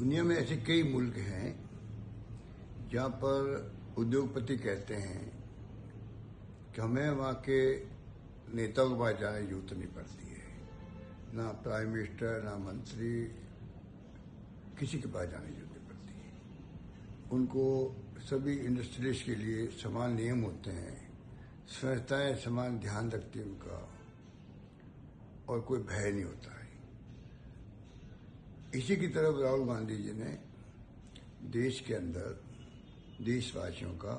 दुनिया में ऐसे कई मुल्क हैं जहाँ पर उद्योगपति कहते हैं कि हमें वहाँ के नेताओं के पास जाने की जरूरत नहीं पड़ती है, ना प्राइम मिनिस्टर ना मंत्री किसी के पास जाने की जरूरत नहीं पड़ती है। उनको सभी इंडस्ट्रीज के लिए समान नियम होते हैं, संस्थाएं समान ध्यान रखती हैं उनका, और कोई भय नहीं होता है। इसी की तरफ राहुल गांधी जी ने देश के अंदर देशवासियों का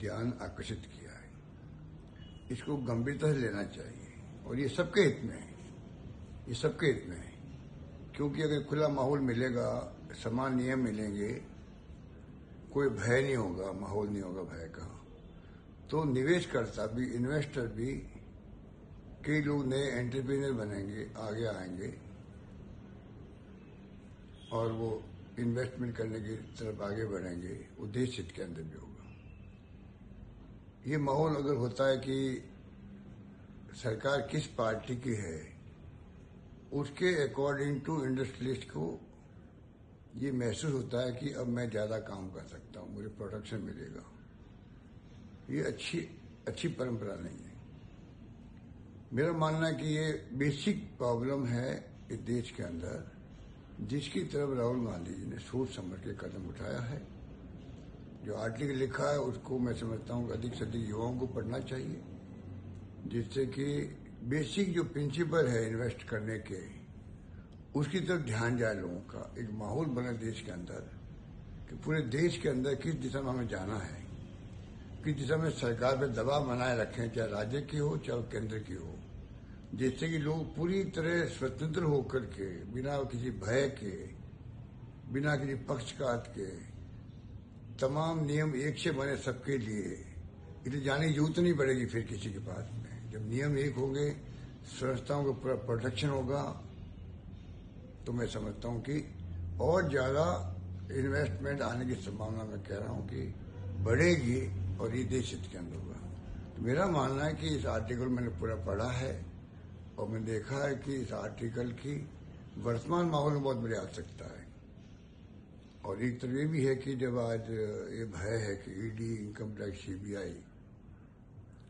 ध्यान आकर्षित किया है। इसको गंभीरता से लेना चाहिए और ये सबके हित में है, ये सबके हित में है। क्योंकि अगर खुला माहौल मिलेगा, समान नियम मिलेंगे, कोई भय नहीं होगा, माहौल नहीं होगा भय का, तो निवेशकर्ता भी, इन्वेस्टर भी, कई लोग नए एंटरप्रेन्योर बनेंगे, आगे आएंगे और वो इन्वेस्टमेंट करने की तरफ आगे बढ़ेंगे। उद्देश्य के अंदर भी होगा। ये माहौल अगर होता है कि सरकार किस पार्टी की है, उसके अकॉर्डिंग टू इंडस्ट्रियलिस्ट को ये महसूस होता है कि अब मैं ज्यादा काम कर सकता हूं, मुझे प्रोडक्शन मिलेगा। ये अच्छी परंपरा नहीं है। मेरा मानना है कि ये बेसिक प्रॉब्लम है इस देश के अंदर, जिसकी तरफ राहुल गांधी जी ने सोच समझ के कदम उठाया है। जो आर्टिकल लिखा है उसको मैं समझता हूँ कि अधिक से अधिक युवाओं को पढ़ना चाहिए, जिससे कि बेसिक जो प्रिंसिपल है इन्वेस्ट करने के, उसकी तरफ ध्यान जाए लोगों का। एक माहौल बने देश के अंदर कि पूरे देश के अंदर किस दिशा में हमें जाना है, किस दिशा में सरकार पर दबाव बनाए रखें, चाहे राज्य की हो चाहे केंद्र की हो, जिससे कि लोग पूरी तरह स्वतंत्र होकर के, बिना किसी भय के, बिना किसी पक्षपात के, तमाम नियम एक से बने सबके लिए, इधर जाने की जरूरत नहीं पड़ेगी फिर किसी के पास में। जब नियम एक होंगे, संस्थाओं का पूरा प्रोटेक्शन होगा, तो मैं समझता हूँ कि और ज्यादा इन्वेस्टमेंट आने की संभावना मैं कह रहा हूँ कि बढ़ेगी और ये देश हित के अंदर होगा। तो मेरा मानना है कि इस आर्टिकल मैंने पूरा पढ़ा है और मैंने देखा है कि इस आर्टिकल की वर्तमान माहौल में बहुत बड़ी आवश्यकता है। और एक तरफ ये भी है कि जब आज ये भय है कि ईडी, इनकम टैक्स, सीबीआई,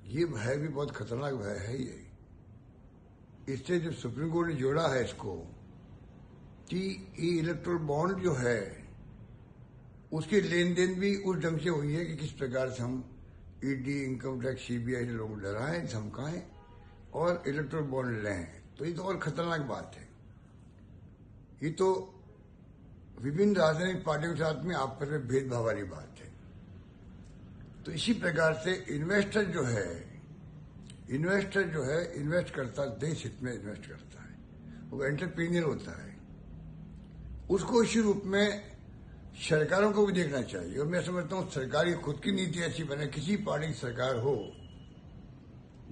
ये भय भी बहुत खतरनाक भय है। ये इससे जो सुप्रीम कोर्ट ने जोड़ा है इसको कि ये इलेक्टोरल बॉन्ड जो है उसके लेन देन भी उस ढंग से हुई है कि किस प्रकार से हम ईडी, इनकम टैक्स, सीबीआई से लोगों को डराएं, धमकाएं और इलेक्टोरल बॉन्ड लें। तो ये तो और खतरनाक बात है। ये तो विभिन्न राजनीतिक पार्टियों के साथ में आपस में भेदभाव वाली बात है। तो इसी प्रकार से इन्वेस्टर जो है इन्वेस्ट करता, देश हित में इन्वेस्ट करता है, वो एंटरप्रेन्योर होता है। उसको इसी रूप में सरकारों को भी देखना चाहिए। और मैं समझता हूँ सरकार की खुद की नीति ऐसी बने, किसी पार्टी की सरकार हो।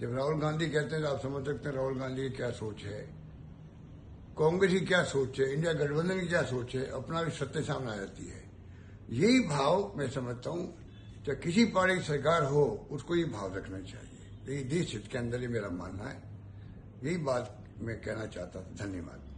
जब राहुल गांधी कहते हैं तो आप समझ सकते हैं राहुल गांधी की क्या सोच है, कांग्रेस की क्या सोच है, इंडिया गठबंधन की क्या सोच है, अपना भी सत्य सामने आ जाती है। यही भाव मैं समझता हूँ जब किसी पार्टी की सरकार हो उसको ये भाव रखना चाहिए। यही देश हित के अंदर ही मेरा मानना है। यही बात मैं कहना चाहता था। धन्यवाद।